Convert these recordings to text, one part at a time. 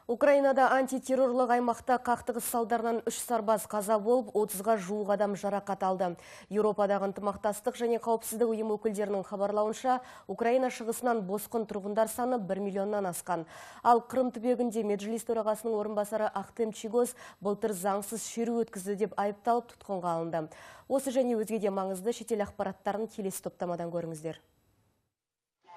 Украинада антитеррорлық аймақта қақтығыс салдарынан 3 сарбаз қаза болып, 30-ға жуық адам жарақат алды. Еуропадағы ынтымақтастық және қауіпсіздік ұйым өкілдерінің хабарлауынша, Украина шығысынан босқын тұрғындар саны 1 миллионнан асқан. Ал Қырым түбегінде Меджлис төрағасының орынбасары Ахтем Чигоз былтыр заңсыз шеру өткізді деп айыпталып тұтқынға алынды. Осы және өзге де маңызды шетел ақпараттарын келесі топтамадан көріңіздер.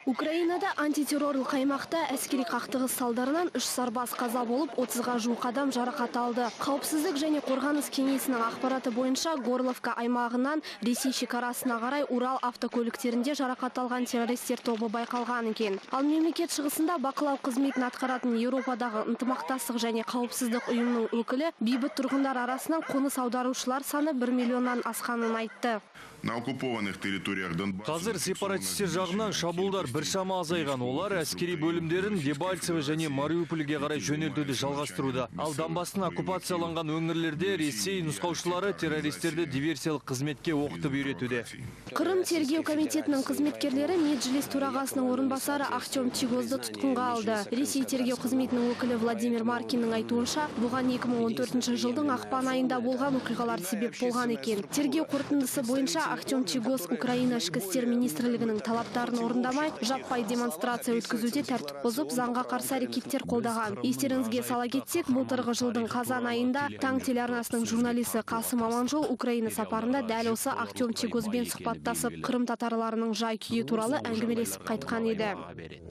Украинада антитеррорлық аймақта әскери қақтығыс салдарынан 3 сарбаз қаза болып, 30-ға жуық адам жарақат алды. Қауіпсіздік және қорғаныс кеңесінің ақпараты бойынша Горловка аймағынан Ресей шекарасына қарай Урал автокөліктерінде жарақат алған террористер тобы байқалған екен. Ал мемлекет шығысында бақылау қызметін атқаратын Еуропадағы ынтымақтастық және қауіпсіздік ұйымының өкілі бейбіт тұрғындар арасынан қоныс аударушылар саны 1 миллионнан асқанын айтты. Қазір сепаратистер жағынан шабуылдар біршама азайған. Олар әскери бөлімдерін Дебальцево және Мариупольге қарай жөнелтуді жалғастыруда. Ал Донбастың оккупацияланған өңірлерде Ресей нұсқаушылары террористерді диверсиялық қызметке оқытып үйретуде. Қырым тергеу комитетінің қызметкерлері Меджлис төрағасының орынбасары Ахтем Чигозды тұтқынға алды. Ресей тергеу қызметінің өкілі Владимир Маркиннің айтуынша, бұған 2014 жылдың ақпан айында болған оқиғалар себеп болған екен. Тергеу қорытындысы бойынша Ахтем Чигоз Украина ішкі істер министрлігінің талаптарын орындамай, жаппай демонстрация өткізуде тәртіп бұзып, заңға қарсы әрекеттер қолдаған. Естеріңізге сала кетсек, былтырғы жылдың қазан айында Таң телеарнасының журналисі Қасым Аманжол Украина сапарында дәл осы Ахтем Чигозбен сұхбаттасып, Қырым татарларының жай-күйі туралы әңгімелесіп қайтқан еді.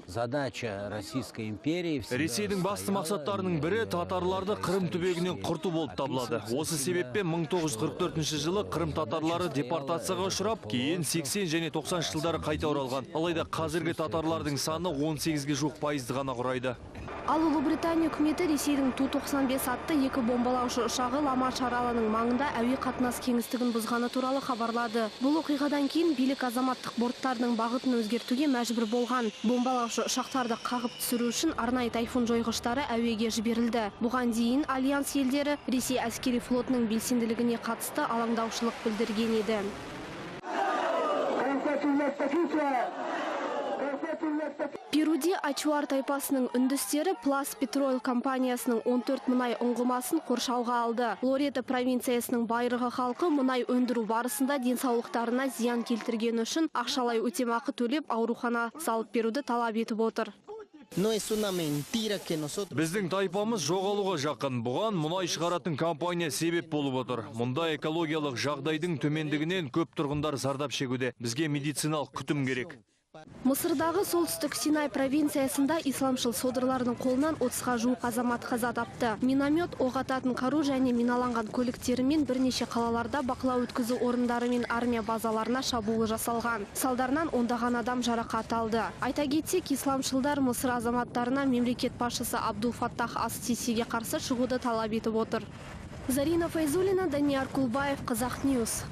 Задача Российской империи Ресейдің басты мақсаттарының бірі татарларды Қырым түбегінен құрту болып табылады. Осы себеппен 1944 жылы Қырым татарлары депортацияға ұшырап, кейін 80 және 90 жылдары қайта оралған. Алайда қазіргі татарлардың саны 18-ге жуық пайызды ғана құрайды. Ал Ұлыбритания үкіметі Ресейдің Ту-95 атты 2 бомбалаушы ұшағы Ла-Манш аралының маңында әуе қатынас кеңістігін бұзғаны туралы хабарлады. Бұл оқиғадан кейін билік азаматтық борттардың бағытын өзгертуге мәжбүр болған. Бомбалаушы ұшақтарды қағып түсіру үшін арнайы тайфун жойғыштары әуеге жіберілді. Бұған дейін альянс елдері Ресей әскери флотының белсенділігіне қатысты алаңдаушылық білдірген еді. Перуде Ачуар тайпасының үндістері Плас Петрол компаниясының 14 мұнай ұңғымасын қоршауға алды. Лоретто провинциясының байырғы халқы мұнай өндіру барысында денсаулықтарына зиян келтірген үшін ақшалай өтемақы төлеп аурухана салып беруді талап етіп отыр. Біздің тайпамыз жоғалуға жақын. Бұған мұнай шығаратын компания себеп болып отыр. Мұнда экологиялық жағдайдың төмендігінен көп тұрғындар зардап шегуде. Бізге медициналық күтім керек. Мысырдағы солтүстік Синай провинциясында исламшыл содырлардың қолынан 30-ға жуық азамат қаза тапты. Миномет, оқ ататын қару және миналанған көліктерімен бірнеше қалаларда бақылау өткізу орындары мен армия базаларына шабуылы жасалған. Салдарынан ондаған адам жарақат алды. Айта кетсек, исламшылдар Мысыр азаматтарына мемлекет басшысы Абдул Фаттах ас-Сисиге қарсы шығуды талап етіп отыр. Зарина Файзуллина, Данияр Кулбаев, Қазақ Ньюс.